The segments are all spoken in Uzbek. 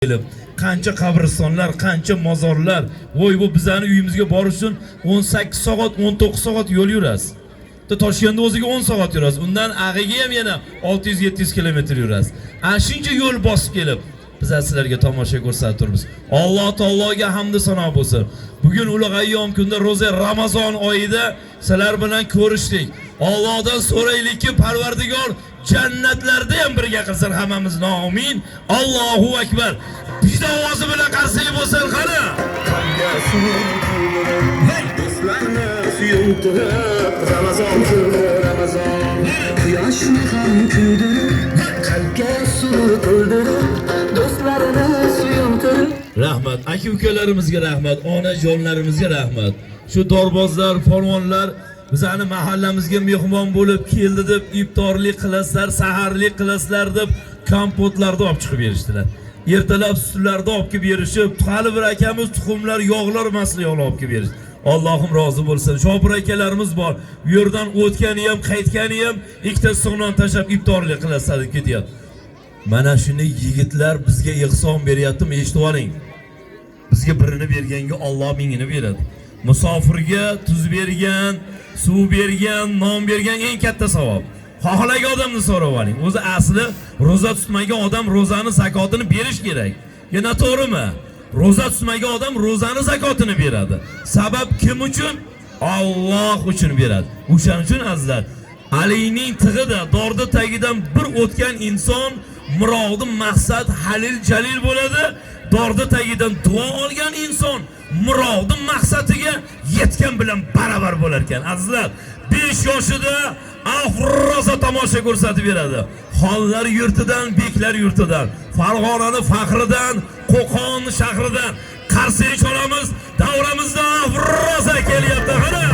kelib, qancha qabristonlar, qancha mozorlar. Voy bu bizani uyimizga borish uchun 18 soat, 19 soat yo'l yurasiz. Toshkentda o'ziga 10 soat yurasiz. Undan ag'iga ham yana 600-700 kilometr yurasiz. Ana shuncha yo'l bosib kelib, biz sizlarga tomosha ko'rsatib turibmiz. Alloh taologa hamd sano bo'lsin. Bugun ulug' ayyom kunda ro'za Ramazon oyida sizlar bilan ko'rishdik. Allohdan so'raylikki, Parvardigor jannatlarda ham birga qilsin hammamizni. Amin. Allohu akbar. Bizda ovozi bilan qarsak bo'lsin qani. Do'stlarni suyuntirib, Ramazon quyoshni ham kuydirib, qalbga suv to'ldirib, do'stlarini suyuntirib. Rahmat, aka-ukalarimizga rahmat, onajonlarimizga rahmat. Shu dorbozlar, polvonlar bizani mahallamizga mehmon bo'lib keldi deb iftorlik qilasizlar, saharlik qilasizlar deb kompotlarni olib chiqib berishdilar. Ertalab sutlarni olib kelib berishib, hali bir akamiz tuxumlar, yog'lar masliyoni olib kelib berishdi. Allohim rozi bo'lsin. Shopir akalarimiz bor. Bu yerdan o'tgani ham, qaytgani ham ikkita sog'non tashab iftorlik qilasizlar deb ketyapti. Mana shunday yigitlar bizga ihson beryaptimi, eshitib oling. Bizga birini berganga Alloh mingini beradi. Musofirga tuz bergan, suv bergan, non bergan eng katta savob. Xohlagan odamni so'rab oling. O'zi asli roza tutmagan odam ro'zani zakotini berish kerak. Yana to'g'rimi? Roza tutmagan odam ro'zani zakotini beradi. Sabab kim uchun? Alloh uchun beradi. O'shaning uchun azizlar, Alining tig'ida, dorda tagidan bir o'tgan inson murodi maqsad halil jalil bo'ladi. Dorda tagidan duo olgan inson murodi maqsadiga yetgan bilan barabar bo'lar ekan. Azizlar, 5 yoshida Afroza tomosha ko'rsatib beradi. Xonlar yurtidan, beklar yurtidan, Farg'onani faxridan, Qo'qon shahridan qarsak cholamiz. Davramizda Afroza kelyapti. Qani?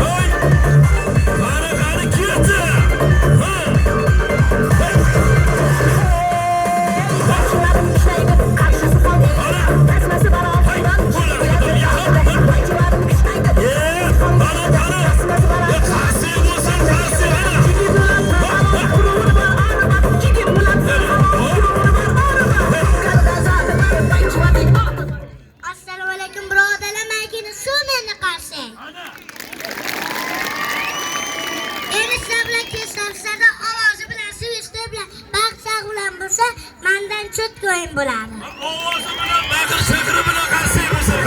Hoy! Qani ketdi. Ha! Mandan chut ko'yin bo'ladi. Ovozi bilan, baqir chaqiri bilan qarsak bo'lsin.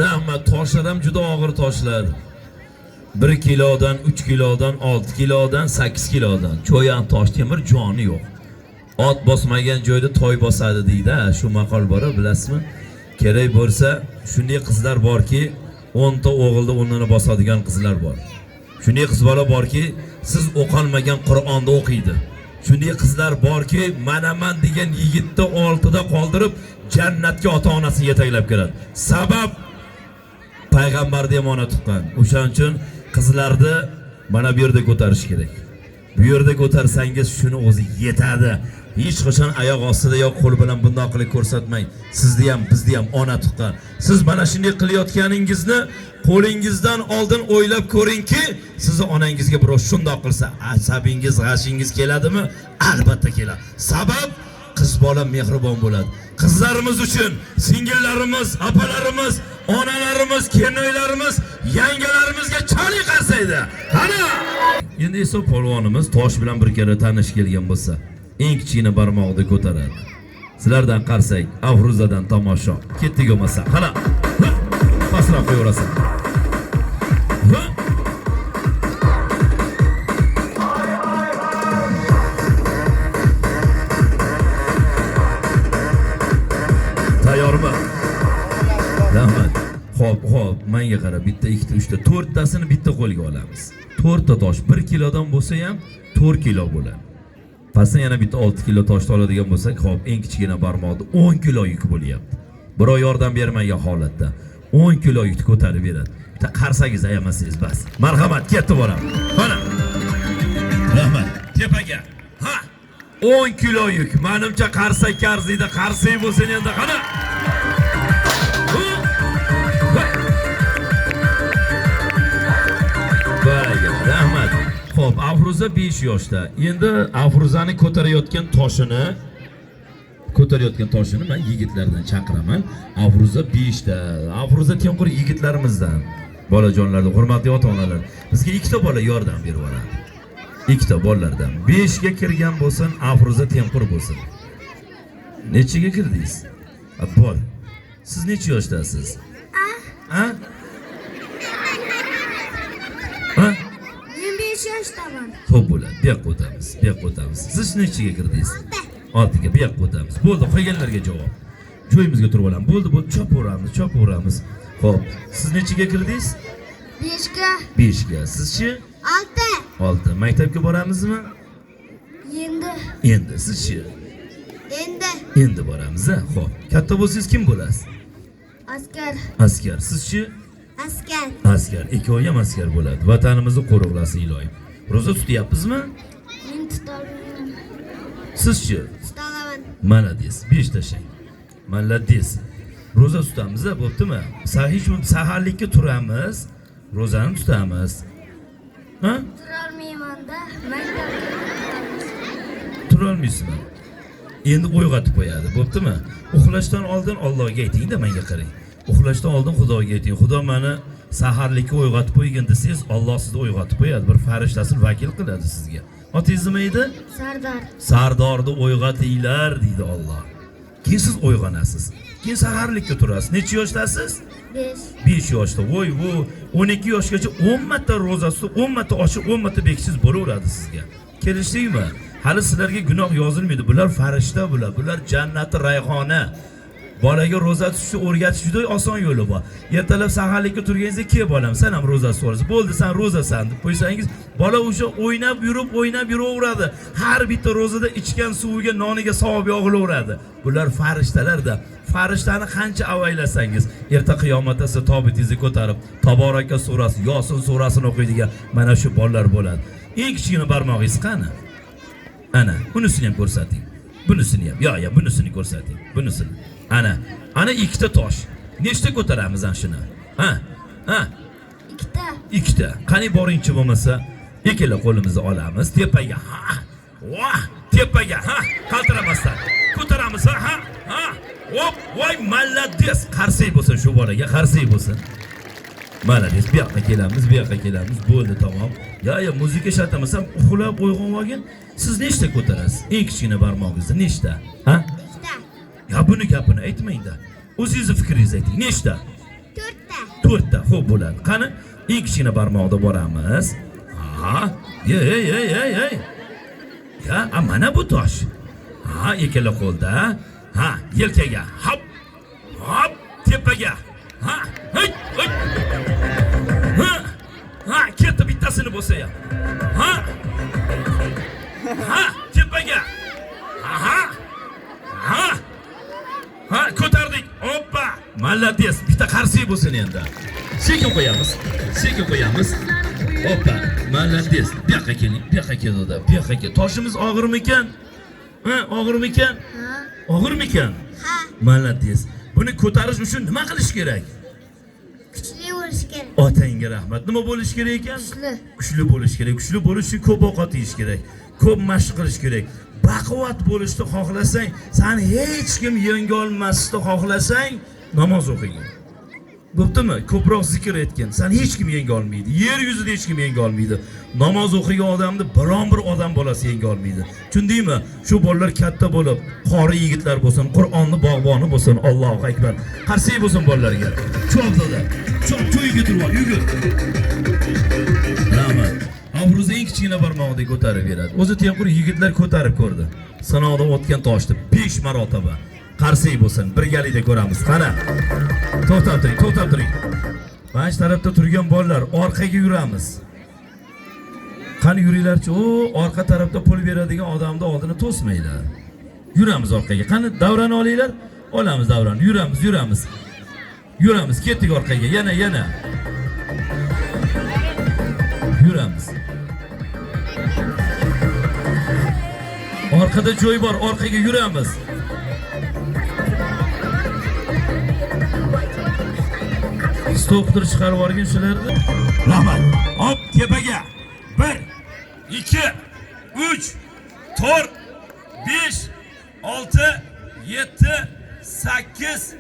Rahmat, toshlar ham juda og'ir toshlar. 1 kilodan, 3 kilodan, 6 kilodan, 8 kilodan. Cho'yan tosh temir joni yo'q. Ot bosmagan joyda toy bosadi deydi. Shu maqol bor, bilasizmi? Kerak bo'lsa, shunday qizlar borki, 10 ta o'g'ilda o'rnini bosadigan qizlar bor. Shunday qiz bola borki, siz o'qolmagan Qur'onni o'qiydi. Shunday qizlar borki, manaman degan yigitni 6 da qoldirib, jannatga ota-onasini yetaklab keladi. Sabab payg'ambarda yomona tuqqan. O'shaning uchun qizlarni mana bu yerda ko'tarish kerak. Bu yerda ko'tarsangiz shuni o'zi yetadi. Hech qachon oyoq ostida yo'q qo'l bilan bundoq qilib ko'rsatmang. Sizni ham, bizni ham ona tuqqan. Siz mana shunday qilayotganingizni qo'lingizdan oldin o'ylab ko'ringki, sizni onangizga birov shundoq qilsa, asabingiz, g'ashingiz keladimi? Albatta keladi. Sabab qiz bola mehribon bo'ladi. Qizlarimiz uchun singillarimiz, opalarimiz, onalarimiz, kelinoylarimiz, yangalarimizga chali qarsaydi. Qani? Endi esa polvonimiz tosh bilan bir kira tanish kelgan bo'lsa, eng kichkina barmoqni ko'taradi. Sizlardan qarsak, Afruzadan tomosha. Ketdik bo'lmasa. Qani? Pasroq qo'yaverasan. Tayyormi? Rahmat. Xo'p, menga qara, bitta, ikkita, uchta, to'rttasini bitta qo'lga olamiz. 4 ta tosh 1 kilodan bo'lsa ham 4 kilo bo'ladi. Pastdan yana bitta 6 kilo toshni oladigan bo'lsak, xo'p, eng kichkina barmoqda 10 kilo yuk bo'lyapti. Birov yordam bermagan holatda 10 kilo yuk ko'tarib beradi. qarsangiz ayamasangiz bas. Marhamat, ketdi bolam. Mana. Rahmat. Tepaga. Ha. 10 kilo yuk. Menimcha qarsak arziydi, qarsak bo'lsin endi qani. Rahmat. Xo'p, Afruza 5 yoshda. Endi Afruzani ko'tarayotgan toshini men yigitlardan chaqiraman. Afruza 5 da. Afruza tengqur yigitlarimizdan. Bolajonlar, hurmatli ota-onalar, bizga ikkita bola yordam berib yuboradi. Ikkita bolalardan 5 ga kirgan bo'lsin, Afruza tengqur bo'lsin. Nechiga kirdingiz? Bor. Siz necha yoshdasiz? Ha? Ha? 25 yoshdaman. Xo'p bo'ladi. Bu yoqqa o'tamiz. Siz nechiga kirdingiz? 6 ga. Bu yoqqa o'tamiz. Bo'ldi, qo'yganlarga javob. Joyimizga turib olamiz. Bo'ldi, chopaveramiz. Xo'p, siz nechiga kirdingiz? 5 ga. 5 ga. Sizchi? 6. Maktabga boramizmi? Endi. Sizchi? Endi boramiz, ha? Xo'p. Katta bo'lsangiz kim bo'lasiz? Askar. Sizchi? Askar. Ikkovi ham askar bo'ladi. Vatanimizni qo'riqlasin iloyim. Ro'za tutyapsizmi? Men tutolmayman. Sizchi? Tutaman. Malades. 5 tashang. Malades. Ro'za tutamiz, bo'ptimi? Saharlikka turamiz, ro'zani tutamiz. Ha? Turolmayman-da. Maktabga Turolmaysizmi? Endi uyg'otib qo'yadi, bo'ptimi? Uxlashdan oldin Allohga ayting-da, menga qarang. Uxlashdan oldin Xudoga ayting. Xudo meni saharlikka uyg'otib qo'ygin desangiz, Alloh sizni uyg'otib qo'yadi. Bir farishtasini vakil qiladi sizga. Otangiz nima edi? Sardorni uyg'otinglar deydi Alloh. Keyin siz uyg'onasiz. Keyin saharlikka turasiz. Necha yoshdasiz? 5 yoshda. Voy, bu 12 yoshgacha 10 marta ro'zasi, 10 marta ochib, 10 marta beksiz bo'laveradi sizga. Kelishdingmi? Hali sizlarga gunoh yozilmaydi. Bular farishta bular. Bular jannati rayhona. Bolaga ro'za tutishni o'rgatish juda oson yo'li bor. Ertalab saharlikka turganingizda, "Ke bolam, sen ham ro'za so'rasiz. Bo'ldi, sen ro'zasan" deb qo'ysangiz, bola o'sha o'ynab yuraveradi. Har bitta ro'zada ichgan suviga, noniga savob yog'ilaveradi. Bular farishtalarda. Farishtani qancha avaylasangiz, erta qiyomatda siz tobitingizni ko'tarib, Taboraka surasi, Yosin surasini o'qiydigan mana shu bolalar bo'ladi. Eng kichkina barmog'ingiz qani? Ana, bunisini ham ko'rsating. Bunisini ham. Yo, bunisini ko'rsating. Bunisini. Ana ikkita tosh. Nechta ko'taramiz ana shuni? Ha? Ikkita. Qani boringchi bo'lmasa, ikkala qo'limizni olamiz, tepaga. Tepaga. Qaltiramasdan. Ko'taramiz, ha? Hop, voy, malades. Qarsak bo'lsin shu bolaga, qarsak bo'lsin. Malades. Bu yoqqa kelamiz. Bo'ldi, tamom. Ya, muzika shartlamasam, uxlab uyg'onib olgin. Siz nechta ko'tarasiz? Eng kichkina barmog'ingizni nechta? Ha? Ya buni gapini aytmang-da. O'zingizni fikringizni ayting. Nechta? 4ta. Xo'p bo'ladi. Qani, eng kichkina barmoqda boramiz. Ey. Ya, mana bu tosh. Ikkala qo'lda. Yelkaga. Hop. Tepaga. Hey. Ketdi bittasini bo'lsa ham. Tepaga. Ko'tardik. Hoppa. Malades. Bitta qarsak bo'lsin endi. Sekin qo'yamiz. Hoppa. Malades. Bu yoqqa keling. Bu yoqqa. Toshimiz og'irmikan? Og'irmikan? Ha. Malades. Buni ko'tarish uchun nima qilish kerak? Kuchli bo'lish kerak. Otangga rahmat. Nima bo'lish kerak ekan? Kuchli bo'lish kerak. Kuchli bo'lish uchun ko'p ovqat yeyish kerak. Ko'p mashq qilish kerak. Baquvvat bo'lishni xohlasang, seni hech kim yenga olmaslikni xohlasang, namoz o'qigin. Bo'ptimi? Ko'proq zikr etgin. Seni hech kim yenga olmaydi. Yer yuzida hech kim yenga olmaydi. Namoz o'qigan odamni biron bir odam bolasi yenga olmaydi. Tushundingmi? Shu bolalar katta bo'lib, qori yigitlar bo'lsin, Qur'onni bog'boni bo'lsin. Allohu akbar. Qarsak bo'lsin bolalarga. Cho'g'da. Cho'yga turib ol, yugur. Rahmat. Afruza eng kichkina barmog'ini ko'tarib beradi. O'zi tengqur yigitlar ko'tarib ko'rdi. Sinovdan o'tgan toshni 5 marotaba. Qarsak bo'lsin, birgalikda ko'ramiz. Qana. To'xtab turing. Mana shu tarafda turgan bolalar, orqaga yuramiz. Qani yuringlarchi, orqa tarafda pul beradigan odamni oldini to'smanglar. Yuramiz orqaga. Qani davrani olinglar. Olamiz davrani. Yuramiz. Ketdik orqaga. Yana. Orqada joy bor, orqaga yuramiz. Stopdir chiqarib yuborgin shularni. Rahmat. Hop, tepaga. 1 2 3 4 5 6 7 8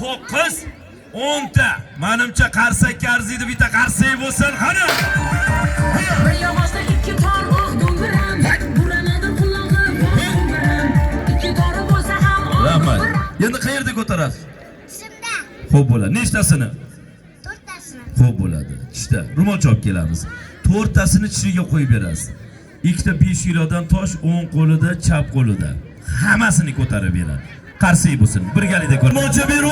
9 10 ta. Menimcha qarsakka arziydi, bitta qarsak bo'lsin, qani. Bir yog'ochda ikki tor oq do'mbiram, buranadi qulog'i do'mbiram. Ikki tori bo'lsa ham oq Rahmat. do'mbiram. Endi qayerda ko'tarasiz? Shunda Xo'p bo'ladi. Nechtasini? 4tasini. Xo'p bo'ladi. Ishda ro'mol chop kelamiz. 4tasini tishiga qo'yib berasiz. Ikkita 5 kilodan tosh o'ng qo'lida, chap qo'lida. Hammasini ko'tarib beradi. Qarsak bo'lsin. Birgalikda ko'r. Ro'molcha berib